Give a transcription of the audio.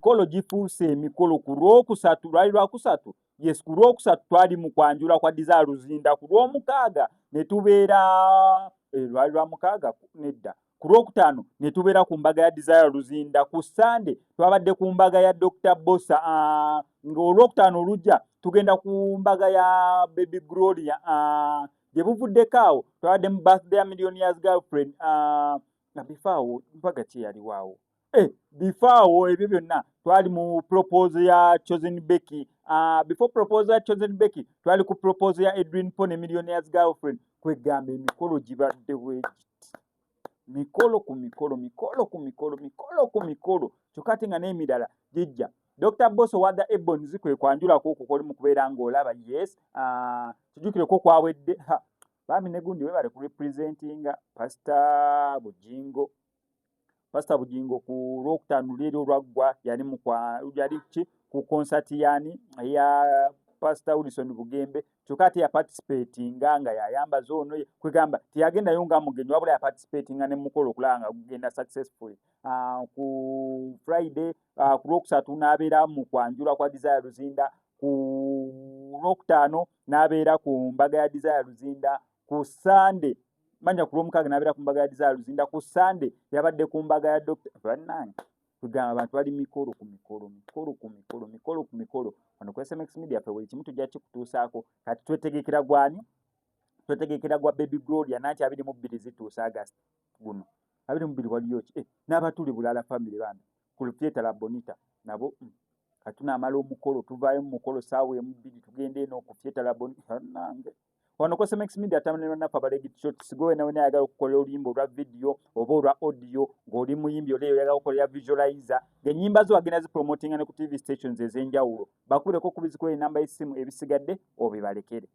emikolo gifuuse emikolo ku Lwokusatu lwali Lwakusatu yes ku Lwokusatu twali mu kwanjula kwa Desire Luzinda ku Lwomukaaga ne tubeera lwali Lwamukaaga nedda ku Lwokutaano ne tubeera ku mbaga ya Desire Luzinda ku Sunday twabadde ku mbaga ya Dr. Bossa ng'Olwokutaano olujja tugenda ku mbaga ya Baby Gloria gye buvuddeko awo twabadde mu birthday ya Millionaire's Girlfriend bifaawo mpaga ki yaliwaawo bifaawo ebyo byonna twali mu propose ya Chosen Becky before propose ya Chosen Becky twali ku propose ya Edwin Pone Millionaire's Girlfriend kwegamba emikolo gibadde bwegiti mikolo ku mikolo kyokka ate nga n'emirala gijja Dr. Bosso wadda Ebons kwe kwanjulako okukoli mu kubeera ng'olaba yes kijjukireko kwawedde bami ne gundi webale ku representinga Pastor Bujingo ku Lwokutaano leero olwaggwa yali ku concert yani ya Pastor Wilson Bugembe kyokka ate ya participatinga nga yayambaza ono kwegamba teyagendayo nga mugenyi wabula ya participatinga ne mukolo okulaba nga gugenda successfully ku Friday ku Lwokusatu n'abeera mu kwanjula kwa Desire Luzinda ku Lwokutaano n'abeera ku mbaga ya Desire Luzinda ku Sunday manya ku Lwomukaaga n'abeera ku mbaga ya Desire Luzinda ku Sunday yabadde ku mbaga ya Dr. Bannange kugamba abantu bali mikolo ku mikolo wano ku SMX Media fe buli kimu tujja kikutuusaako kati twetegekera gwani twetegekera gwa Baby Gloria nanti 22 zituusa August guno 22 waliyo ki n'abatuli bulala family bana ku Theatre La Bonita nabo kati tunaamala omukolo tuvaayo mu mukolo saawa emu 2 tugende eno ku Theatre La Bonita nange wano ku SMX Media tamanira na Fabalegi short sigowe nawe ayagala okukola oluyimba olwa video oba olwa audio ng'oli muyimbi oli ayagala okukola visualizer ng'ennyimba zo agenda zipromotinga ne ku TV stations ez'enjawulo bakuleko ku bizikola enamba y'essimu ebisigadde obibalekere